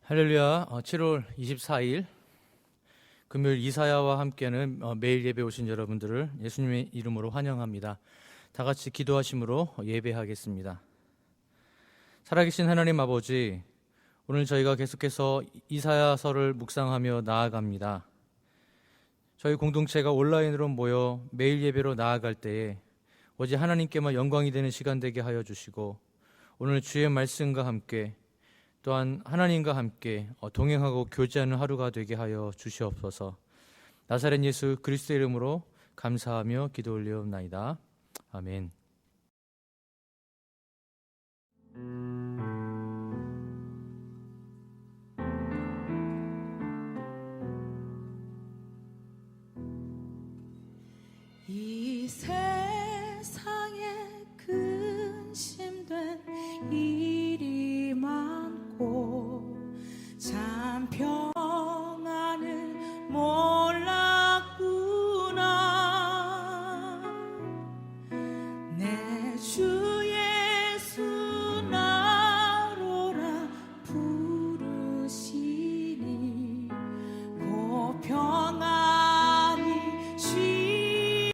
할렐루야. 7월 24일 금요일 이사야와 함께하는 매일 예배 오신 여러분들을 예수님의 이름으로 환영합니다. 다 같이 기도하심으로 예배하겠습니다. 살아계신 하나님 아버지, 오늘 저희가 계속해서 이사야서를 묵상하며 나아갑니다. 저희 공동체가 온라인으로 모여 매일 예배로 나아갈 때에 오직 하나님께만 영광이 되는 시간 되게 하여 주시고, 오늘 주의 말씀과 함께 또한 하나님과 함께 동행하고 교제하는 하루가 되게 하여 주시옵소서. 나사렛 예수 그리스도의 이름으로 감사하며 기도 올리옵나이다. 아멘. 이 세상에 근심된 일이 많고 참 평안을 몰랐구나. 내 주 예수 나로라 부르시니 곧 평안히 쉬리로다.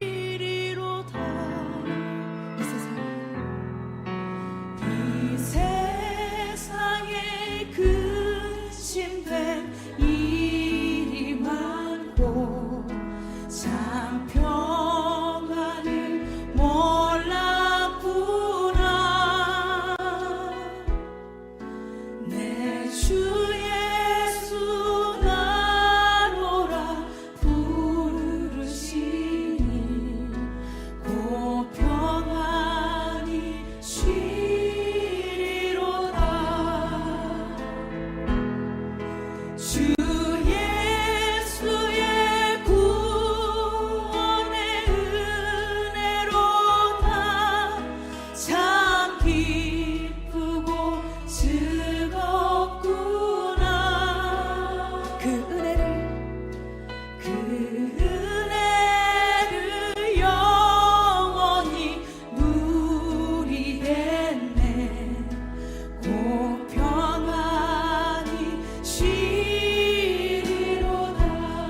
이 세상에 근심된 일이 많고 참 평안을 몰랐구나. 내 주 예수 나로라 부르시니 곧 평안히 쉬리로다. 주 예수의 구원의 은혜로다. 참 기쁘고 즐겁구나. 그 은혜를 영원히 누리겠네. 곧 평안히 쉬리로다.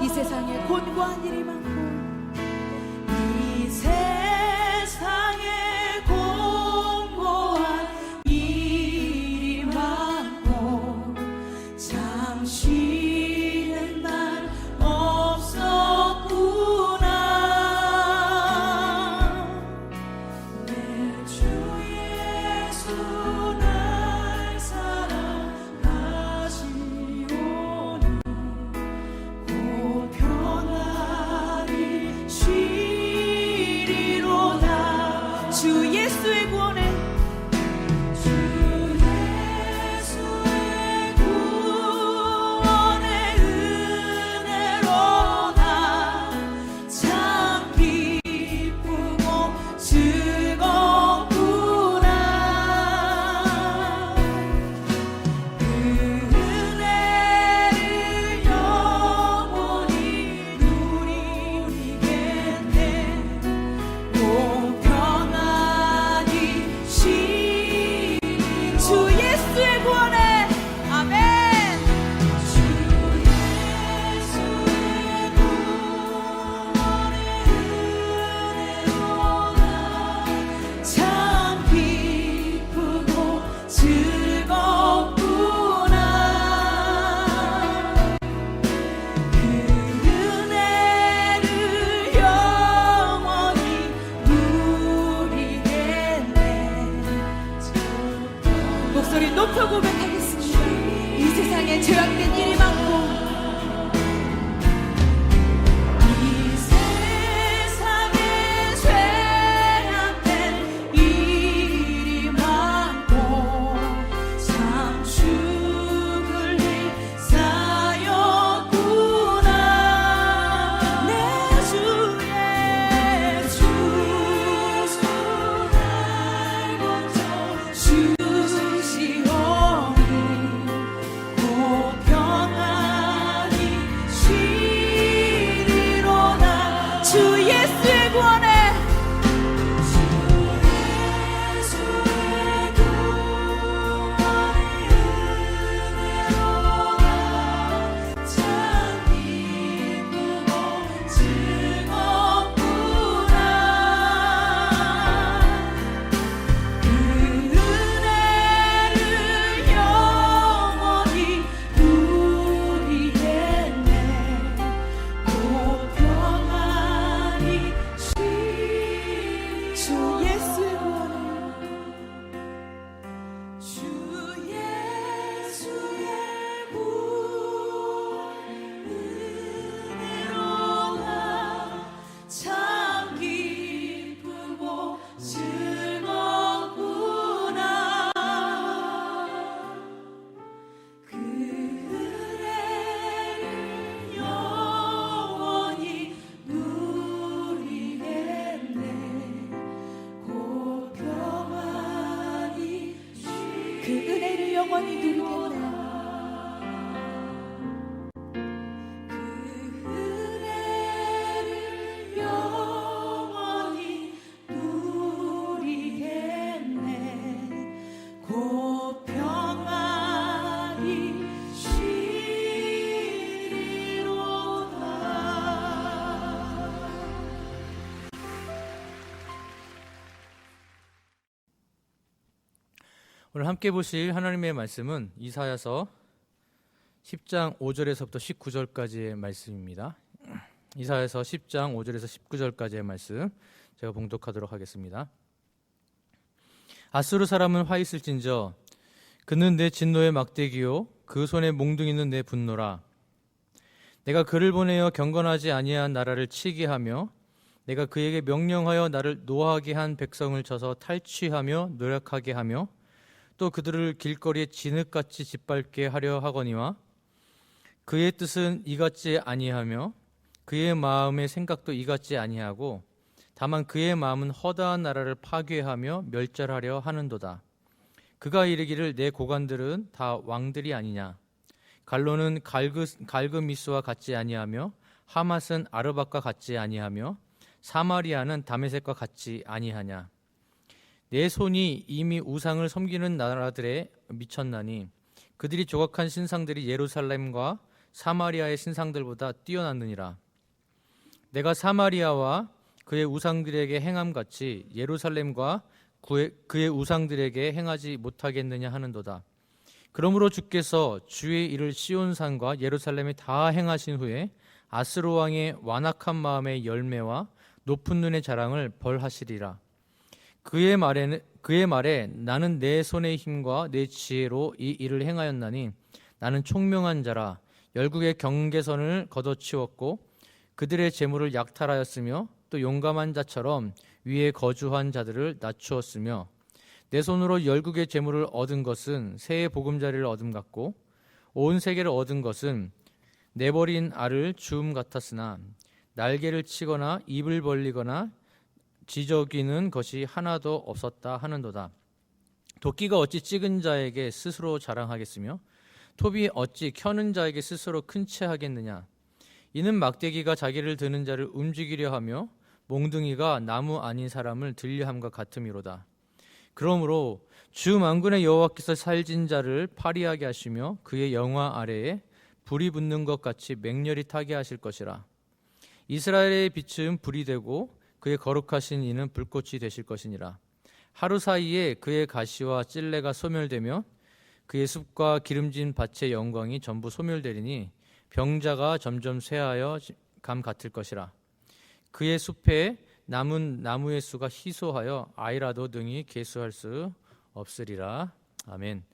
이 세상에 곤고한 일이 많고 이 세상에 곤고한 일이 많고 참 쉬는 날 없었구나. 내 주 예수 날 사랑하시오니 곧 평안히 쉬리로다. 주 예수의 구원에 주 예수의 구원의 은혜로다. 참 기쁘고 즐겁구나. 그 은혜를 영원히 누리겠네. 곧 평안히 쉬리. 주 예수의 구원에 아멘. 주 예수의 구원의 은혜로다. 참 기쁘고 즐겁구나. 그 은혜를 영원히 누리겠네. 목소리 높여 고백하겠습니다. 이 세상에 죄악된 일이 많고 이 세상에 죄악된 일이 많고 참 죽을 일 쌓였구나. 내 주의 주 날 먼저 주시오니 곧 평안 그 은혜를 영원히 누리겠네. 그 은혜를 영원히 누리겠네. 곧 평안히 오늘 함께 보실 하나님의 말씀은 이사야서 10장 5절에서부터 19절까지의 말씀입니다. 이사야서 10장 5절에서 19절까지의 말씀 제가 봉독하도록 하겠습니다. 아수르 사람은 화 있을진저 그는 내 진노의 막대기요 그 손에 몽둥이는 내 분노라. 내가 그를 보내어 경건하지 아니한 나라를 치게 하며 내가 그에게 명령하여 나를 노하게 한 백성을 쳐서 탈취하며 노력하게 하며 또 그들을 길거리에 진흙같이 짓밟게 하려 하거니와 그의 뜻은 이같지 아니하며 그의 마음의 생각도 이같지 아니하고 다만 그의 마음은 허다한 나라를 파괴하며 멸절하려 하는도다. 그가 이르기를 내 고관들은 다 왕들이 아니냐. 갈로는 갈그미스와 같지 아니하며 하맛은 아르밧과 같지 아니하며 사마리아는 다메섹과 같지 아니하냐. 내 손이 이미 우상을 섬기는 나라들에 미쳤나니 그들이 조각한 신상들이 예루살렘과 사마리아의 신상들보다 뛰어났느니라. 내가 사마리아와 그의 우상들에게 행함같이 예루살렘과 그의 우상들에게 행하지 못하겠느냐 하는도다. 그러므로 주께서 주의 일을 시온산과 예루살렘에 다 행하신 후에 아스로 왕의 완악한 마음의 열매와 높은 눈의 자랑을 벌하시리라. 그의 말에 나는 내 손의 힘과 내 지혜로 이 일을 행하였나니 나는 총명한 자라. 열국의 경계선을 걷어치웠고 그들의 재물을 약탈하였으며 또 용감한 자처럼 위에 거주한 자들을 낮추었으며 내 손으로 열국의 재물을 얻은 것은 새의 보금자리를 얻음 같고 온 세계를 얻은 것은 내버린 알을 주움 같았으나 날개를 치거나 입을 벌리거나 지저귀는 것이 하나도 없었다 하는도다. 도끼가 어찌 찍은 자에게 스스로 자랑하겠으며 톱이 어찌 켜는 자에게 스스로 큰 채 하겠느냐. 이는 막대기가 자기를 드는 자를 움직이려 하며 몽둥이가 나무 아닌 사람을 들려함과 같음이로다. 그러므로 주 만군의 여호와께서 살진 자를 파리하게 하시며 그의 영화 아래에 불이 붙는 것 같이 맹렬히 타게 하실 것이라. 이스라엘의 빛은 불이 되고 그의 거룩하신 이는 불꽃이 되실 것이니라. 하루 사이에 그의 가시와 찔레가 소멸되며 그의 숲과 기름진 밭의 영광이 전부 소멸되리니 병자가 점점 쇠하여 감 같을 것이라. 그의 숲에 남은 나무의 수가 희소하여 아이라도 능히 계수할 수 없으리라. 아멘.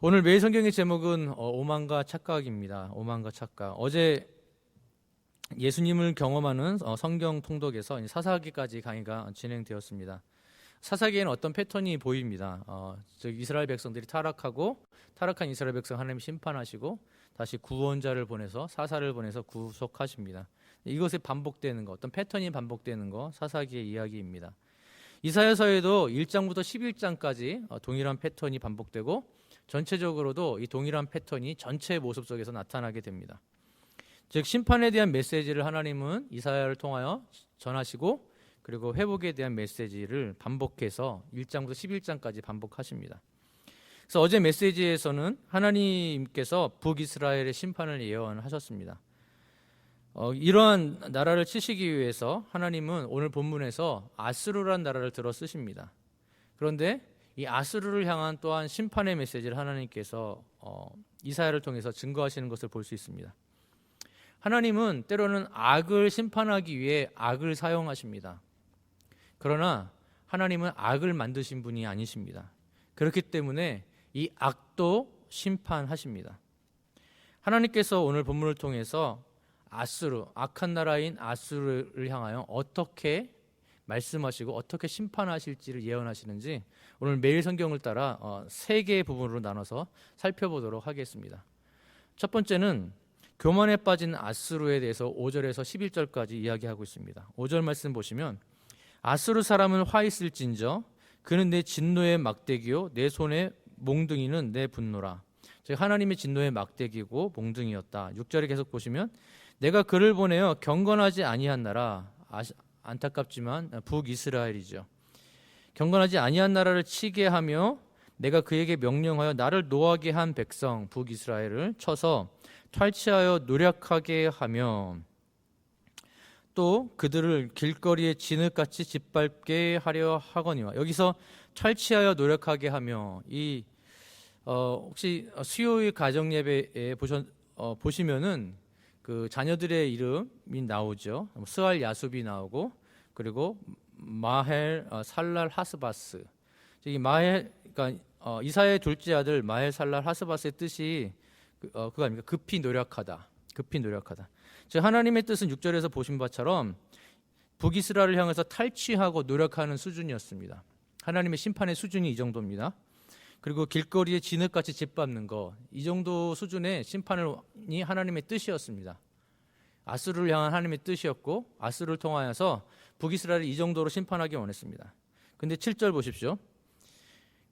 오늘 매일 성경의 제목은 오만과 착각입니다. 오만과 착각. 어제 예수님을 경험하는 성경 통독에서 사사기까지 강의가 진행되었습니다. 사사기에는 어떤 패턴이 보입니다. 즉 이스라엘 백성들이 타락한 이스라엘 백성 하나님 심판하시고 다시 구원자를 보내서 사사를 보내서 구속하십니다. 이것이 반복되는 것, 어떤 패턴이 반복되는 것, 사사기의 이야기입니다. 이사야서에도 1장부터 11장까지 동일한 패턴이 반복되고 전체적으로도 이 동일한 패턴이 전체 모습 속에서 나타나게 됩니다. 즉 심판에 대한 메시지를 하나님은 이사야를 통하여 전하시고 그리고 회복에 대한 메시지를 반복해서 1장부터 11장까지 반복하십니다. 그래서 어제 메시지에서는 하나님께서 북이스라엘의 심판을 예언하셨습니다. 이러한 나라를 치시기 위해서 하나님은 오늘 본문에서 아스루라는 나라를 들어 쓰십니다. 그런데 이 아스루를 향한 또한 심판의 메시지를 하나님께서 이사야를 통해서 증거하시는 것을 볼 수 있습니다. 하나님은 때로는 악을 심판하기 위해 악을 사용하십니다. 그러나 하나님은 악을 만드신 분이 아니십니다. 그렇기 때문에 이 악도 심판하십니다. 하나님께서 오늘 본문을 통해서 아수르, 악한 나라인 아수르를 향하여 어떻게 말씀하시고 어떻게 심판하실지를 예언하시는지 오늘 매일 성경을 따라 세 개의 부분으로 나눠서 살펴보도록 하겠습니다. 첫 번째는 교만에 빠진 아수르에 대해서 5절에서 11절까지 이야기하고 있습니다. 5절 말씀 보시면 아수르 사람은 화 있을진저 그는 내 진노의 막대기요 내 손에 몽둥이는 내 분노라. 즉 하나님의 진노의 막대기고 몽둥이였다. 6절에 계속 보시면 내가 그를 보내어 경건하지 아니한 나라, 안타깝지만 북이스라엘이죠. 경건하지 아니한 나라를 치게 하며 내가 그에게 명령하여 나를 노하게 한 백성 북이스라엘을 쳐서 탈취하여 노력하게 하며 또 그들을 길거리에 진흙같이 짓밟게 하려 하거니와. 여기서 탈취하여 노력하게 하며 이 혹시 수요일 가정 예배에 보시면은 그 자녀들의 이름이 나오죠. 스알 야숲이 나오고 그리고 마헬 살랄 하스바스. 이 마헬 그러니까 이사야의 둘째 아들 마헬 살랄 하스바스의 뜻이 그거 아닙니까? 급히 노력하다. 급히 노력하다. 즉 하나님의 뜻은 6절에서 보신 바처럼 북이스라엘을 향해서 탈취하고 노력하는 수준이었습니다. 하나님의 심판의 수준이 이 정도입니다. 그리고 길거리에 진흙같이 짓밟는 것, 이 정도 수준의 심판이 하나님의 뜻이었습니다. 아수르를 향한 하나님의 뜻이었고 아수르를 통하여서 북이스라엘을 이 정도로 심판하기 원했습니다. 근데 7절 보십시오.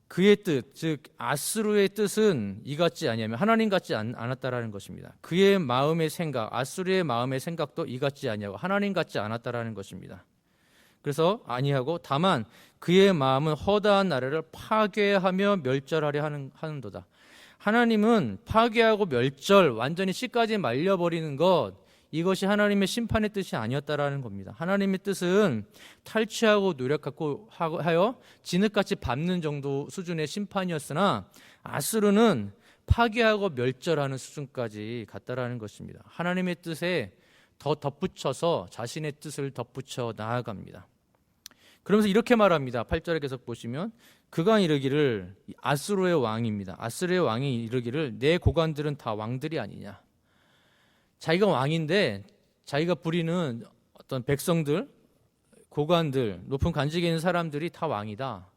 그의 뜻, 즉 아수르의 뜻은 이같지 아니하며 하나님 같지 않았다라는 것입니다. 그의 마음의 생각, 아수르의 마음의 생각도 이같지 아니하고 하나님 같지 않았다라는 것입니다. 그래서 아니하고 다만 그의 마음은 허다한 나라를 파괴하며 멸절하려 하는도다. 하나님은 파괴하고 멸절, 완전히 씨까지 말려버리는 것, 이것이 하나님의 심판의 뜻이 아니었다라는 겁니다. 하나님의 뜻은 탈취하고 노력하고 하여 진흙같이 밟는 정도 수준의 심판이었으나 아수르는 파괴하고 멸절하는 수준까지 갔다라는 것입니다. 하나님의 뜻에 더 덧붙여서 자신의 뜻을 덧붙여 나아갑니다. 그러면서 이렇게 말합니다. 8절에 계속 보시면 그가 이르기를, 아수르의 왕입니다. 아수르의 왕이 이르기를 내 고관들은 다 왕들이 아니냐. 자기가 왕인데 자기가 부리는 어떤 백성들, 고관들, 높은 관직에 있는 사람들이 다 왕이다.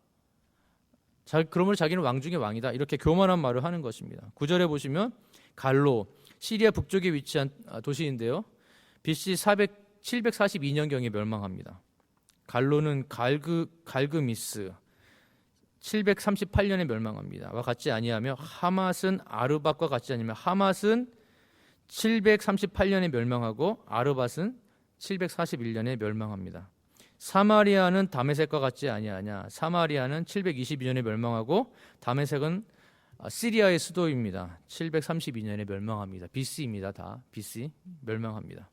그러므로 자기는 왕 중에 왕이다. 이렇게 교만한 말을 하는 것입니다. 9절에 보시면 갈로, 시리아 북쪽에 위치한 도시인데요. BC 742년경에 멸망합니다. 갈로는 갈그미스 738년에 멸망합니다. 와 같지 아니하며 하맛은 아르밧과 같지 아니하며 하맛은 738년에 멸망하고 아르밧은 741년에 멸망합니다. 사마리아는 다메섹과 같지 아니하냐. 사마리아는 722년에 멸망하고 다메섹은 시리아의 수도입니다. 732년에 멸망합니다. BC입니다. 다 BC 멸망합니다.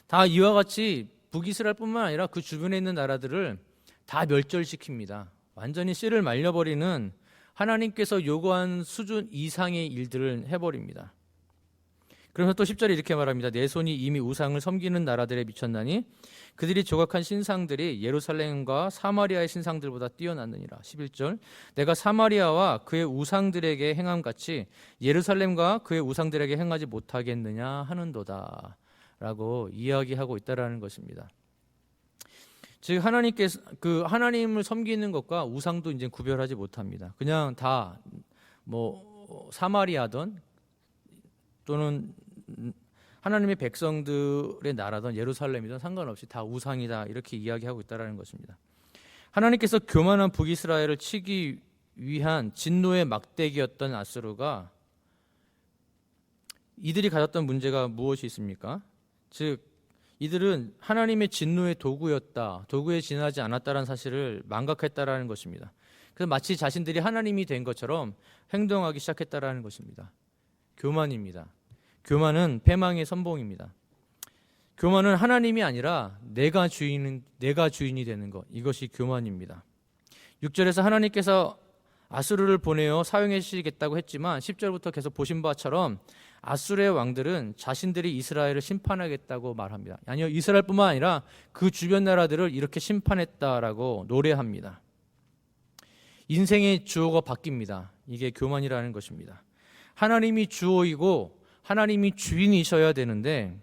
다 이와 같이 북이스라엘뿐만 아니라 그 주변에 있는 나라들을 다 멸절시킵니다. 완전히 씨를 말려버리는 하나님께서 요구한 수준 이상의 일들을 해버립니다. 그러면서 또 10절에 이렇게 말합니다. 내 손이 이미 우상을 섬기는 나라들에 미쳤나니 그들이 조각한 신상들이 예루살렘과 사마리아의 신상들보다 뛰어났느니라. 11절 내가 사마리아와 그의 우상들에게 행함같이 예루살렘과 그의 우상들에게 행하지 못하겠느냐 하는도다 라고 이야기하고 있다라는 것입니다. 즉 하나님께서 그 하나님을 섬기는 것과 우상도 이제 구별하지 못합니다. 그냥 다 사마리아든 또는 하나님의 백성들의 나라든 예루살렘이든 상관없이 다 우상이다 이렇게 이야기하고 있다라는 것입니다. 하나님께서 교만한 북이스라엘을 치기 위한 진노의 막대기였던 아수르가 이들이 가졌던 문제가 무엇이 있습니까? 즉 이들은 하나님의 진노의 도구였다, 도구에 지나지 않았다는 사실을 망각했다라는 것입니다. 그래서 마치 자신들이 하나님이 된 것처럼 행동하기 시작했다라는 것입니다. 교만입니다. 교만은 패망의 선봉입니다. 교만은 하나님이 아니라 내가 주인이 되는 것, 이것이 교만입니다. 6절에서 하나님께서 아수르를 보내어 사용해 주시겠다고 했지만 10절부터 계속 보신 바처럼 아수르의 왕들은 자신들이 이스라엘을 심판하겠다고 말합니다. 아니요, 이스라엘뿐만 아니라 그 주변 나라들을 이렇게 심판했다라고 노래합니다. 인생의 주어가 바뀝니다. 이게 교만이라는 것입니다. 하나님이 주어이고 하나님이 주인이셔야 되는데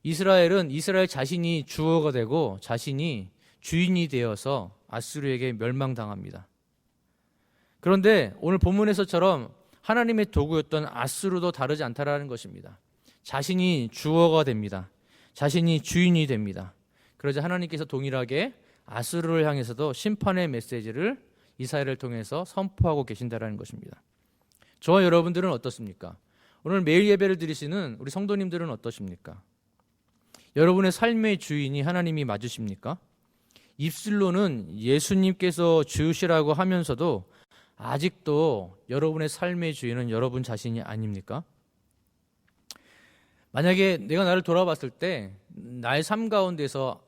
이스라엘은 이스라엘 자신이 주어가 되고 자신이 주인이 되어서 아수르에게 멸망당합니다. 그런데 오늘 본문에서처럼 하나님의 도구였던 아수르도 다르지 않다라는 것입니다. 자신이 주어가 됩니다. 자신이 주인이 됩니다. 그러자 하나님께서 동일하게 아수르를 향해서도 심판의 메시지를 이사야를 통해서 선포하고 계신다라는 것입니다. 저와 여러분들은 어떻습니까? 오늘 매일 예배를 드리시는 우리 성도님들은 어떠십니까? 여러분의 삶의 주인이 하나님이 맞으십니까? 입술로는 예수님께서 주시라고 하면서도 아직도 여러분의 삶의 주인은 여러분 자신이 아닙니까? 만약에 내가 나를 돌아봤을 때 나의 삶 가운데서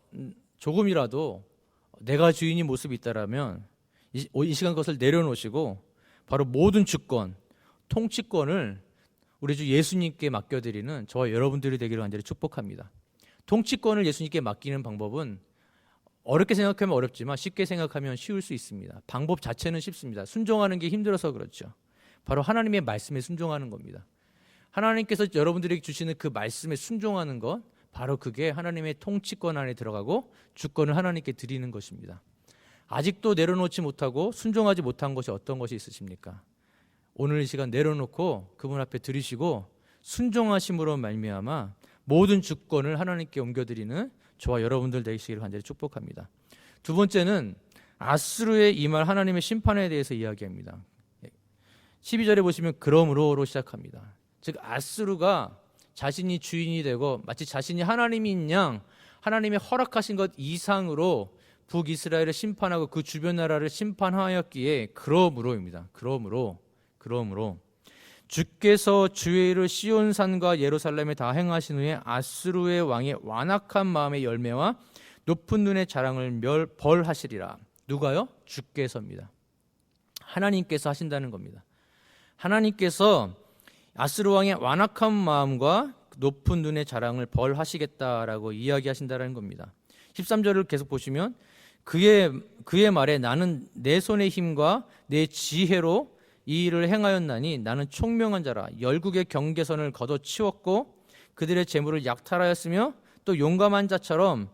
조금이라도 내가 주인이 모습이 있다라면 이 시간 것을 내려놓으시고 바로 모든 주권, 통치권을 우리 주 예수님께 맡겨드리는 저와 여러분들이 되기를 간절히 축복합니다. 통치권을 예수님께 맡기는 방법은 어렵게 생각하면 어렵지만 쉽게 생각하면 쉬울 수 있습니다. 방법 자체는 쉽습니다. 순종하는 게 힘들어서 그렇죠. 바로 하나님의 말씀에 순종하는 겁니다. 하나님께서 여러분들에게 주시는 그 말씀에 순종하는 것, 바로 그게 하나님의 통치권 안에 들어가고 주권을 하나님께 드리는 것입니다. 아직도 내려놓지 못하고 순종하지 못한 것이 어떤 것이 있으십니까? 오늘 이 시간 내려놓고 그분 앞에 드리시고 순종하심으로 말미암아 모든 주권을 하나님께 옮겨드리는 저와 여러분들 되시기를 간절히 축복합니다. 두 번째는 아수르의 임할 하나님의 심판에 대해서 이야기합니다. 12절에 보시면 그러므로로 시작합니다. 즉 아수르가 자신이 주인이 되고 마치 자신이 하나님인 양 하나님의 허락하신 것 이상으로 북이스라엘을 심판하고 그 주변 나라를 심판하였기에 그러므로입니다. 그러므로 주께서 주의 일을 시온산과 예루살렘에 다 행하신 후에 아수르의 왕의 완악한 마음의 열매와 높은 눈의 자랑을 벌하시리라. 누가요? 주께서입니다. 하나님께서 하신다는 겁니다. 하나님께서 아수르 왕의 완악한 마음과 높은 눈의 자랑을 벌하시겠다라고 이야기하신다는 겁니다. 13절을 계속 보시면 그의 말에 나는 내 손의 힘과 내 지혜로 이 일을 행하였나니 나는 총명한 자라. 열국의 경계선을 걷어치웠고 그들의 재물을 약탈하였으며 또 용감한 자처럼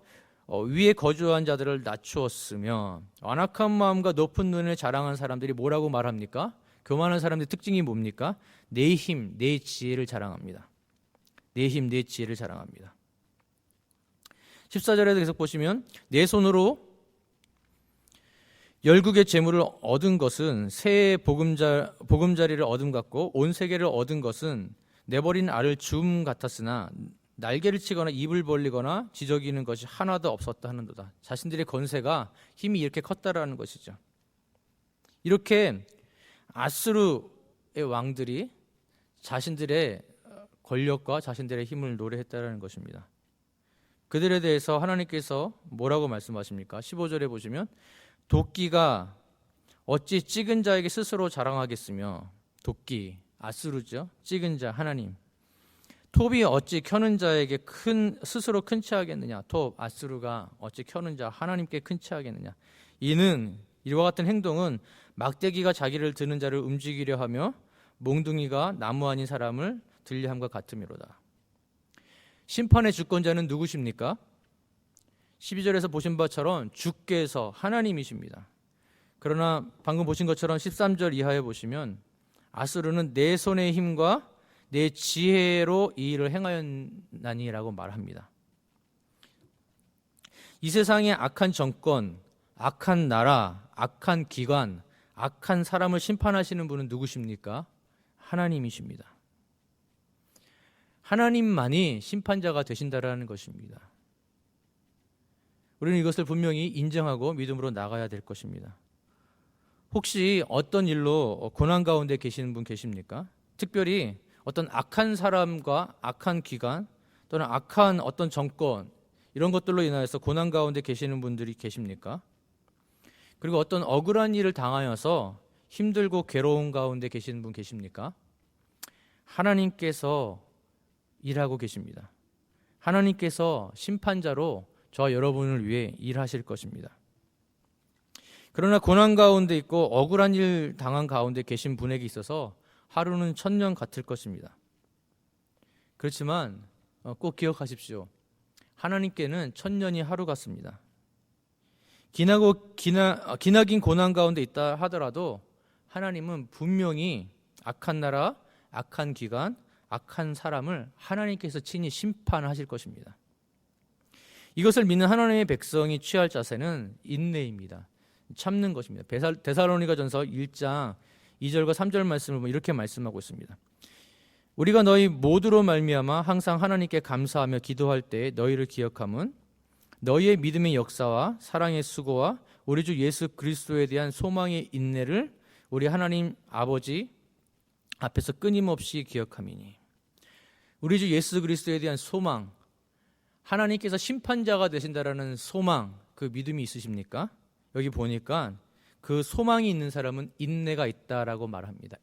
위에 거주한 자들을 낮추었으며. 완악한 마음과 높은 눈을 자랑한 사람들이 뭐라고 말합니까? 교만한 사람들의 특징이 뭡니까? 내 힘, 내 지혜를 자랑합니다. 내 힘, 내 지혜를 자랑합니다. 14절에도 계속 보시면 내 손으로 열국의 재물을 얻은 것은 새의 보금자리를 얻음 같고 온 세계를 얻은 것은 내버린 알을 줌 같았으나 날개를 치거나 입을 벌리거나 지저귀는 것이 하나도 없었다 하는도다. 자신들의 권세가 힘이 이렇게 컸다라는 것이죠. 이렇게 아수르의 왕들이 자신들의 권력과 자신들의 힘을 노래했다라는 것입니다. 그들에 대해서 하나님께서 뭐라고 말씀하십니까? 15절에 보시면 도끼가 어찌 찍은 자에게 스스로 자랑하겠으며. 도끼, 아수르죠. 찍은 자, 하나님. 톱이 어찌 켜는 자에게 스스로 큰 체 하겠느냐. 톱, 아수르가 어찌 켜는 자, 하나님께 큰 체 하겠느냐. 이와 같은 행동은 막대기가 자기를 드는 자를 움직이려 하며 몽둥이가 나무 아닌 사람을 들려함과 같음이로다. 심판의 주권자는 누구십니까? 12절에서 보신 바처럼 주께서 하나님이십니다. 그러나 방금 보신 것처럼 13절 이하에 보시면 아수르는 내 손의 힘과 내 지혜로 이 일을 행하였나니라고 말합니다. 이 세상의 악한 정권, 악한 나라, 악한 기관, 악한 사람을 심판하시는 분은 누구십니까? 하나님이십니다. 하나님만이 심판자가 되신다라는 것입니다. 우리는 이것을 분명히 인정하고 믿음으로 나가야 될 것입니다. 혹시 어떤 일로 고난 가운데 계시는 분 계십니까? 특별히 어떤 악한 사람과 악한 기관 또는 악한 어떤 정권 이런 것들로 인하여서 고난 가운데 계시는 분들이 계십니까? 그리고 어떤 억울한 일을 당하여서 힘들고 괴로운 가운데 계시는 분 계십니까? 하나님께서 일하고 계십니다. 하나님께서 심판자로 저와 여러분을 위해 일하실 것입니다. 그러나 고난 가운데 있고 억울한 일 당한 가운데 계신 분에게 있어서 하루는 1000년 같을 것입니다. 그렇지만 꼭 기억하십시오. 하나님께는 1000년이 하루 같습니다. 기나긴 고난 가운데 있다 하더라도 하나님은 분명히 악한 나라, 악한 기관, 악한 사람을 하나님께서 친히 심판하실 것입니다. 이것을 믿는 하나님의 백성이 취할 자세는 인내입니다. 참는 것입니다. 데살로니가전서 1장 2절과 3절 말씀을 보면 이렇게 말씀하고 있습니다. 우리가 너희 모두로 말미암아 항상 하나님께 감사하며 기도할 때 너희를 기억함은 너희의 믿음의 역사와 사랑의 수고와 우리 주 예수 그리스도에 대한 소망의 인내를 우리 하나님 아버지 앞에서 끊임없이 기억함이니. 우리 주 예수 그리스도에 대한 소망, 하나님께서 심판자가 되신다라는 소망, 그 믿음이 있으십니까? 여기 보니까 그 소망이 있는 사람은 인내가 있다라고 말합니다.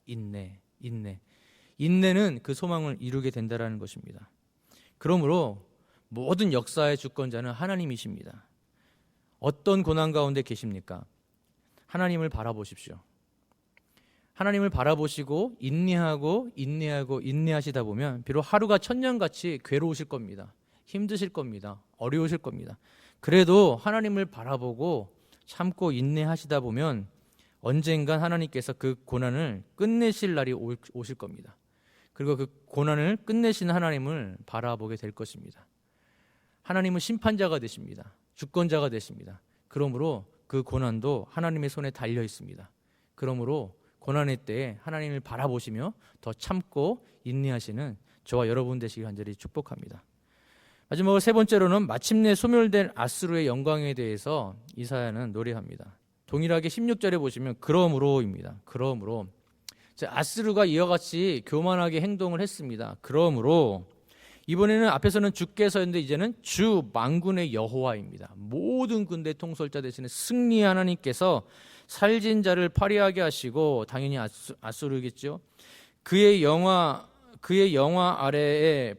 인내는 그 소망을 이루게 된다라는 것입니다. 그러므로 모든 역사의 주권자는 하나님이십니다. 어떤 고난 가운데 계십니까? 하나님을 바라보십시오. 하나님을 바라보시고 인내하시다 보면 비록 하루가 천년같이 괴로우실 겁니다. 힘드실 겁니다. 어려우실 겁니다. 그래도 하나님을 바라보고 참고 인내하시다 보면 언젠간 하나님께서 그 고난을 끝내실 날이 오실 겁니다. 그리고 그 고난을 끝내시는 하나님을 바라보게 될 것입니다. 하나님은 심판자가 되십니다. 주권자가 되십니다. 그러므로 그 고난도 하나님의 손에 달려 있습니다. 그러므로 고난의 때에 하나님을 바라보시며 더 참고 인내하시는 저와 여러분 되시길 간절히 축복합니다. 마지막으로 세 번째로는 마침내 소멸된 아수르의 영광에 대해서 이사야는 노래합니다. 동일하게 16절에 보시면 그러므로입니다. 그러므로 아수르가 이와 같이 교만하게 행동을 했습니다. 그러므로 이번에는 앞에서는 주께서였는데 이제는 주 만군의 여호와입니다. 모든 군대 통솔자 되시는 승리의 하나님께서 살진 자를 파리하게 하시고 당연히 아수르겠죠. 그의 영화 아래에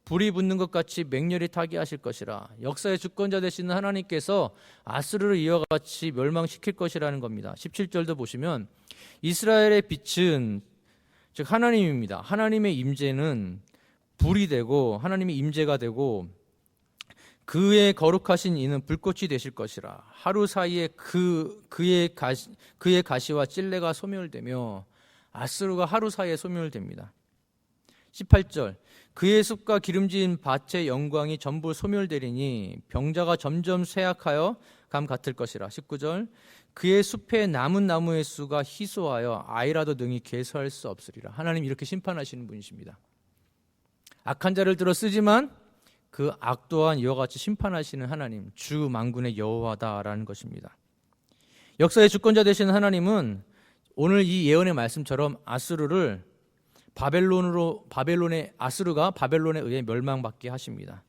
불이 붙는 것 같이 맹렬히 타게 하실 것이라. 역사의 주권자 되시는 하나님께서 아수르를 이와 같이 멸망시킬 것이라는 겁니다. 17절도 보시면 이스라엘의 빛은 즉 하나님입니다. 하나님의 임재는 불이 되고 하나님의 임재가 되고 그의 거룩하신 이는 불꽃이 되실 것이라. 하루 사이에 그의 가시와 찔레가 소멸되며 아수르가 하루 사이에 소멸됩니다. 18절 그의 숲과 기름진 밭의 영광이 전부 소멸되리니 병자가 점점 쇠약하여 감 같을 것이라. 19절 그의 숲에 남은 나무의 수가 희소하여 아이라도 능히 계수할 수 없으리라. 하나님 이렇게 심판하시는 분이십니다. 악한 자를 들어 쓰지만 그 악 또한 이와 같이 심판하시는 하나님, 주 만군의 여호와다라는 것입니다. 역사의 주권자 되시는 하나님은 오늘 이 예언의 말씀처럼 아수르를 아수르가 바벨론에 의해 멸망받게 하십니다.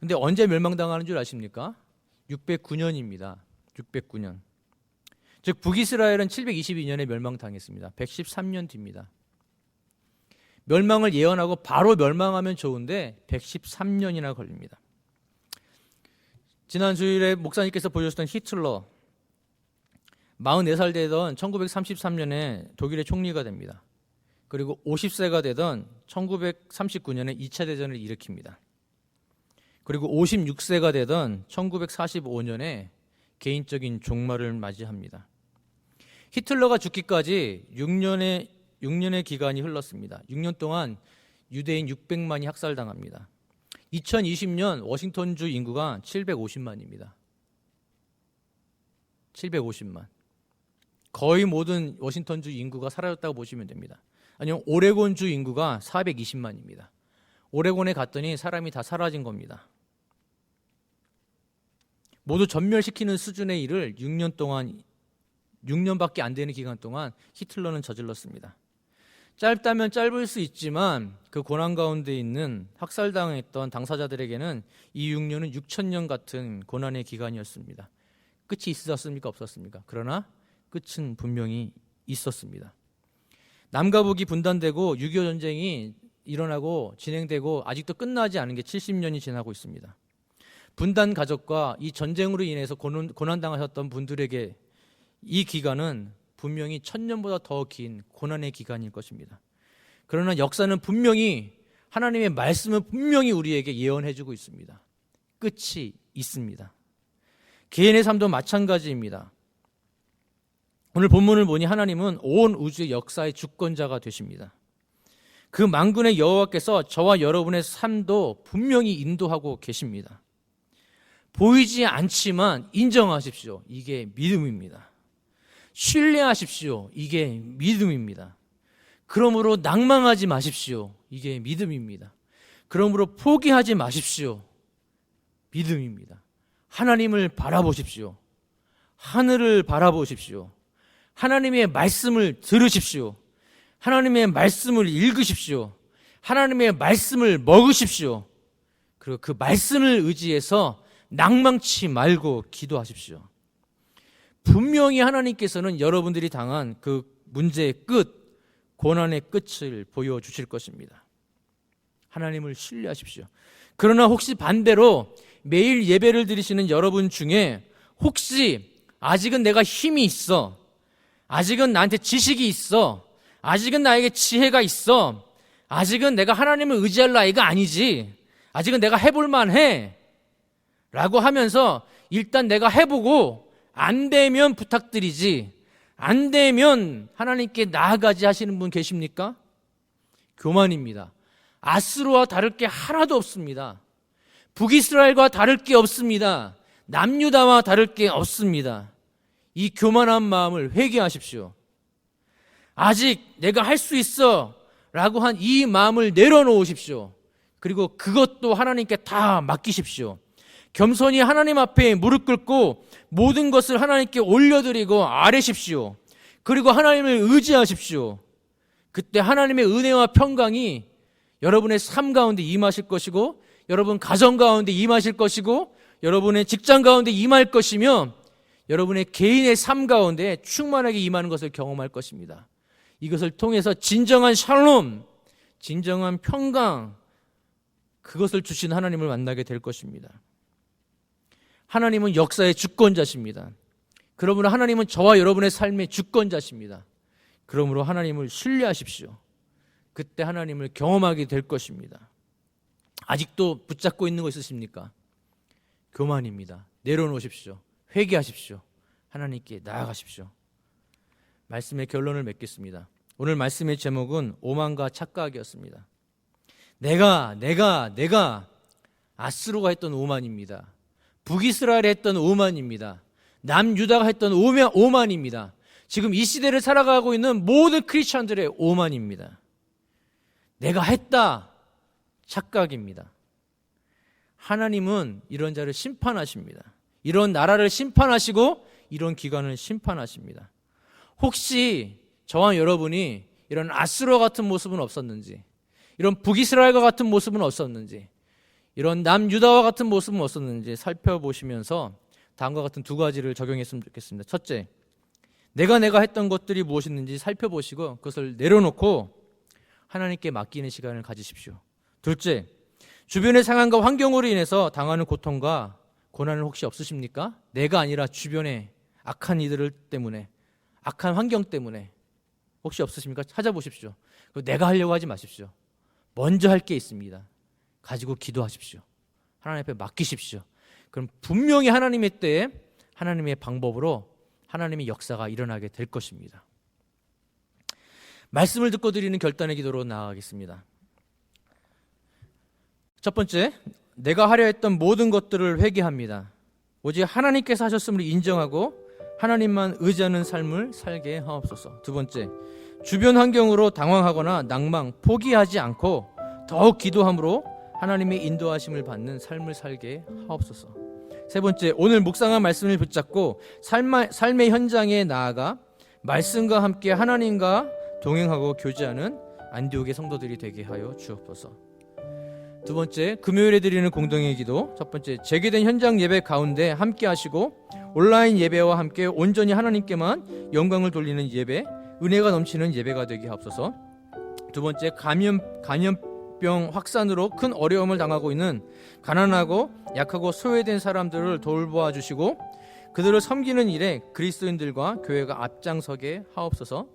근데 언제 멸망당하는 줄 아십니까? 609년입니다. 609년. 즉 북이스라엘은 722년에 멸망당했습니다. 113년 뒤입니다. 멸망을 예언하고 바로 멸망하면 좋은데 113년이나 걸립니다. 지난 주일에 목사님께서 보여주셨던 히틀러 44살 되던 1933년에 독일의 총리가 됩니다. 그리고 50세가 되던 1939년에 2차 대전을 일으킵니다. 그리고 56세가 되던 1945년에 개인적인 종말을 맞이합니다. 히틀러가 죽기까지 6년의 기간이 흘렀습니다. 6년 동안 유대인 600만이 학살당합니다. 2020년 워싱턴주 인구가 750만입니다. 750만. 거의 모든 워싱턴주 인구가 사라졌다고 보시면 됩니다. 아니면 오레곤주 인구가 420만입니다. 오레곤에 갔더니 사람이 다 사라진 겁니다. 모두 전멸시키는 수준의 일을 6년밖에 안 되는 기간 동안 히틀러는 저질렀습니다. 짧다면 짧을 수 있지만 그 고난 가운데 있는 학살당했던 당사자들에게는 이 6년은 6,000년 같은 고난의 기간이었습니다. 끝이 있었습니까? 없었습니까? 그러나 끝은 분명히 있었습니다. 남과 북이 분단되고 6.25 전쟁이 일어나고 진행되고 아직도 끝나지 않은 게 70년이 지나고 있습니다. 분단 가족과 이 전쟁으로 인해서 고난당하셨던 분들에게 이 기간은 분명히 1000년보다 더 긴 고난의 기간일 것입니다. 그러나 역사는 분명히 하나님의 말씀은 분명히 우리에게 예언해주고 있습니다. 끝이 있습니다. 개인의 삶도 마찬가지입니다. 오늘 본문을 보니 하나님은 온 우주의 역사의 주권자가 되십니다. 그 만군의 여호와께서 저와 여러분의 삶도 분명히 인도하고 계십니다. 보이지 않지만 인정하십시오. 이게 믿음입니다. 신뢰하십시오. 이게 믿음입니다. 그러므로 낭망하지 마십시오. 이게 믿음입니다. 그러므로 포기하지 마십시오. 믿음입니다. 하나님을 바라보십시오. 하늘을 바라보십시오. 하나님의 말씀을 들으십시오. 하나님의 말씀을 읽으십시오. 하나님의 말씀을 먹으십시오. 그리고 그 말씀을 의지해서 낭망치 말고 기도하십시오. 분명히 하나님께서는 여러분들이 당한 그 문제의 끝, 고난의 끝을 보여주실 것입니다. 하나님을 신뢰하십시오. 그러나 혹시 반대로 매일 예배를 드리시는 여러분 중에 혹시 아직은 내가 힘이 있어, 아직은 나한테 지식이 있어, 아직은 나에게 지혜가 있어, 아직은 내가 하나님을 의지할 나이가 아니지, 아직은 내가 해볼 만해 라고 하면서 일단 내가 해보고 안 되면 부탁드리지, 안 되면 하나님께 나아가지 하시는 분 계십니까? 교만입니다. 아스로와 다를 게 하나도 없습니다. 북이스라엘과 다를 게 없습니다. 남유다와 다를 게 없습니다. 이 교만한 마음을 회개하십시오. 아직 내가 할 수 있어 라고 한 이 마음을 내려놓으십시오. 그리고 그것도 하나님께 다 맡기십시오. 겸손히 하나님 앞에 무릎 꿇고 모든 것을 하나님께 올려드리고 아뢰십시오. 그리고 하나님을 의지하십시오. 그때 하나님의 은혜와 평강이 여러분의 삶 가운데 임하실 것이고, 여러분 가정 가운데 임하실 것이고, 여러분의 직장 가운데 임할 것이며, 여러분의 개인의 삶 가운데 충만하게 임하는 것을 경험할 것입니다. 이것을 통해서 진정한 샬롬, 진정한 평강, 그것을 주신 하나님을 만나게 될 것입니다. 하나님은 역사의 주권자십니다. 그러므로 하나님은 저와 여러분의 삶의 주권자십니다. 그러므로 하나님을 신뢰하십시오. 그때 하나님을 경험하게 될 것입니다. 아직도 붙잡고 있는 거 있으십니까? 교만입니다. 내려놓으십시오. 회개하십시오. 하나님께 나아가십시오. 말씀의 결론을 맺겠습니다. 오늘 말씀의 제목은 오만과 착각이었습니다. 내가 아스로가 했던 오만입니다. 북이스라엘이 했던 오만입니다. 남유다가 했던 오만입니다. 지금 이 시대를 살아가고 있는 모든 크리스천들의 오만입니다. 내가 했다, 착각입니다. 하나님은 이런 자를 심판하십니다. 이런 나라를 심판하시고 이런 기관을 심판하십니다. 혹시 저와 여러분이 이런 아스로 같은 모습은 없었는지, 이런 북이스라엘과 같은 모습은 없었는지, 이런 남유다와 같은 모습은 없었는지 살펴보시면서 다음과 같은 두 가지를 적용했으면 좋겠습니다. 첫째, 내가 했던 것들이 무엇이었는지 살펴보시고 그것을 내려놓고 하나님께 맡기는 시간을 가지십시오. 둘째, 주변의 상황과 환경으로 인해서 당하는 고통과 고난은 혹시 없으십니까? 내가 아니라 주변의 악한 이들 때문에, 악한 환경 때문에 혹시 없으십니까? 찾아보십시오. 내가 하려고 하지 마십시오. 먼저 할 게 있습니다. 가지고 기도하십시오. 하나님 앞에 맡기십시오. 그럼 분명히 하나님의 때에 하나님의 방법으로 하나님의 역사가 일어나게 될 것입니다. 말씀을 듣고 드리는 결단의 기도로 나아가겠습니다. 첫 번째, 내가 하려 했던 모든 것들을 회개합니다. 오직 하나님께서 하셨음을 인정하고 하나님만 의지하는 삶을 살게 하옵소서. 두 번째, 주변 환경으로 당황하거나 낭망, 포기하지 않고 더욱 기도함으로 하나님의 인도하심을 받는 삶을 살게 하옵소서. 세 번째, 오늘 묵상한 말씀을 붙잡고 삶의 현장에 나아가 말씀과 함께 하나님과 동행하고 교제하는 안디옥의 성도들이 되게 하여 주옵소서. 두 번째, 금요일에 드리는 공동의 기도. 첫 번째, 재개된 현장 예배 가운데 함께 하시고 온라인 예배와 함께 온전히 하나님께만 영광을 돌리는 예배, 은혜가 넘치는 예배가 되게 하옵소서. 두 번째, 감염병 확산으로 큰 어려움을 당하고 있는 가난하고 약하고 소외된 사람들을 돌보아 주시고 그들을 섬기는 일에 그리스도인들과 교회가 앞장서게 하옵소서.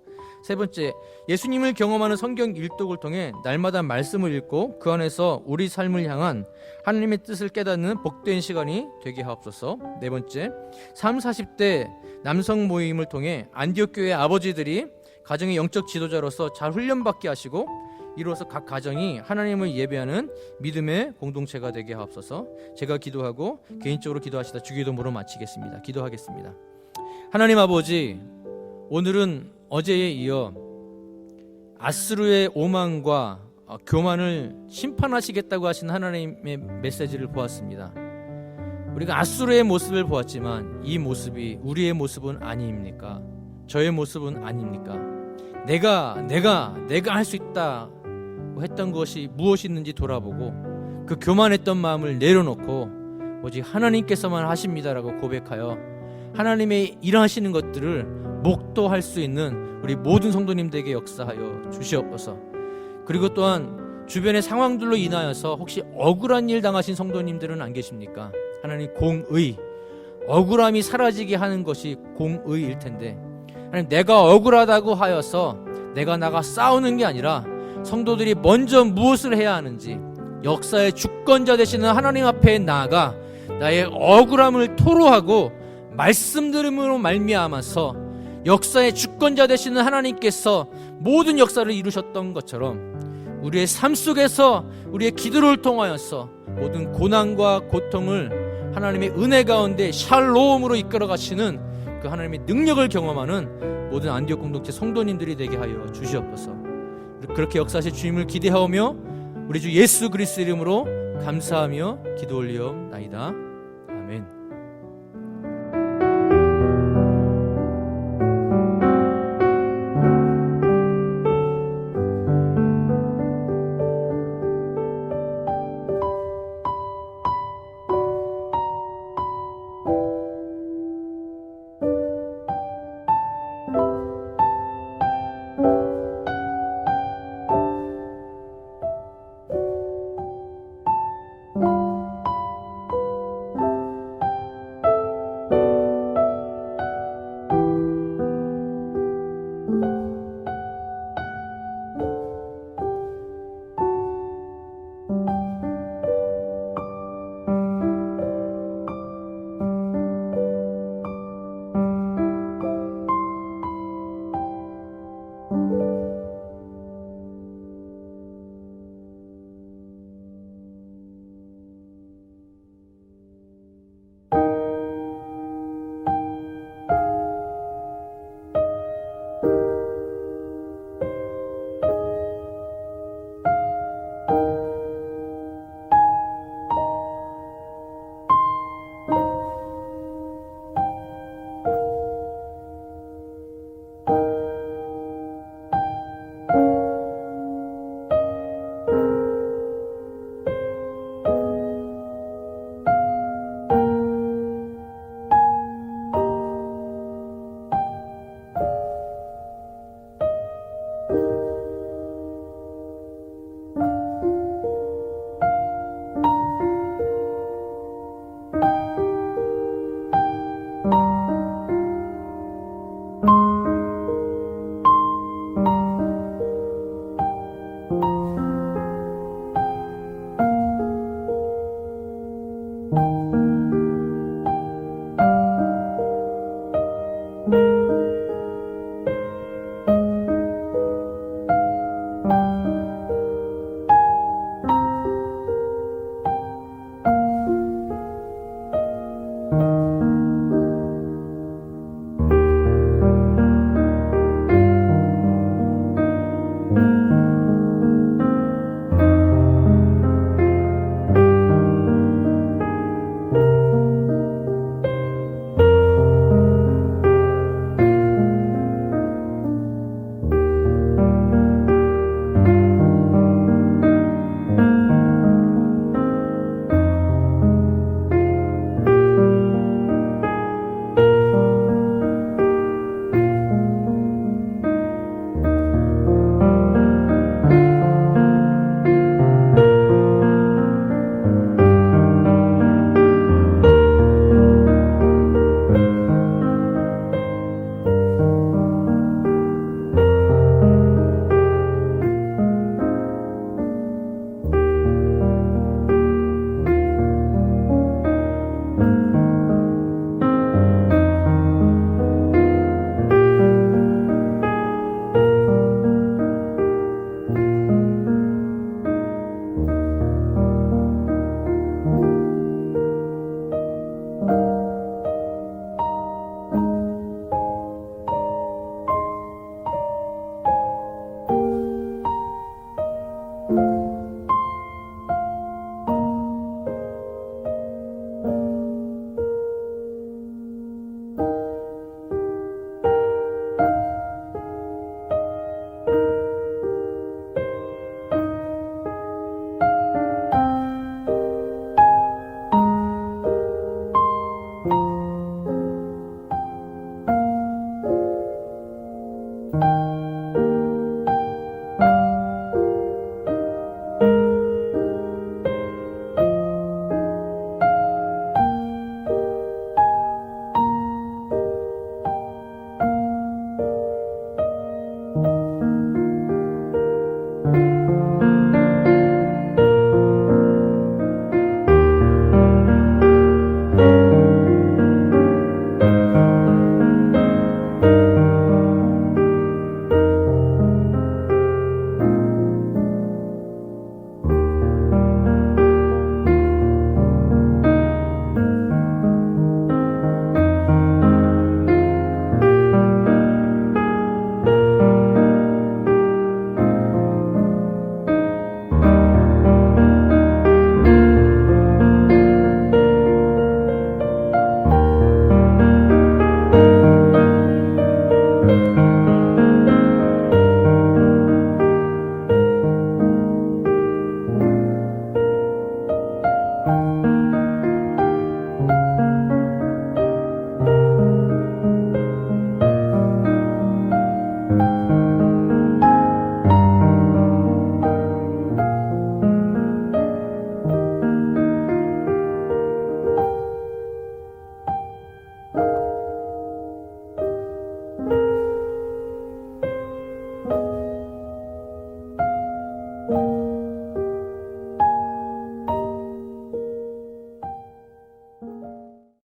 세 번째, 예수님을 경험하는 성경 일독을 통해 날마다 말씀을 읽고 그 안에서 우리 삶을 향한 하나님의 뜻을 깨닫는 복된 시간이 되게 하옵소서. 네 번째, 30, 40대 남성 모임을 통해 안디옥 교회 아버지들이 가정의 영적 지도자로서 잘 훈련받게 하시고 이로써 각 가정이 하나님을 예배하는 믿음의 공동체가 되게 하옵소서. 제가 기도하고 개인적으로 기도하시다 주기도문으로 마치겠습니다. 기도하겠습니다. 하나님 아버지, 오늘은 어제에 이어 아수르의 오만과 교만을 심판하시겠다고 하신 하나님의 메시지를 보았습니다. 우리가 아수르의 모습을 보았지만 이 모습이 우리의 모습은 아닙니까? 저의 모습은 아닙니까? 내가 할 수 있다 했던 것이 무엇이 있는지 돌아보고 그 교만했던 마음을 내려놓고 오직 하나님께서만 하십니다라고 고백하여 하나님의 일하시는 것들을 목도할 수 있는 우리 모든 성도님들에게 역사하여 주시옵소서. 그리고 또한 주변의 상황들로 인하여서 혹시 억울한 일 당하신 성도님들은 안 계십니까? 하나님, 공의, 억울함이 사라지게 하는 것이 공의일 텐데, 하나님, 내가 억울하다고 하여서 내가 나가 싸우는 게 아니라 성도들이 먼저 무엇을 해야 하는지 역사의 주권자 되시는 하나님 앞에 나아가 나의 억울함을 토로하고 말씀 들음으로 말미암아서 역사의 주권자 되시는 하나님께서 모든 역사를 이루셨던 것처럼 우리의 삶 속에서 우리의 기도를 통하여서 모든 고난과 고통을 하나님의 은혜 가운데 샬롬으로 이끌어 가시는 그 하나님의 능력을 경험하는 모든 안디옥 공동체 성도님들이 되게 하여 주시옵소서. 그렇게 역사하실 주님을 기대하오며 우리 주 예수 그리스도 이름으로 감사하며 기도 올리옵나이다. 아멘.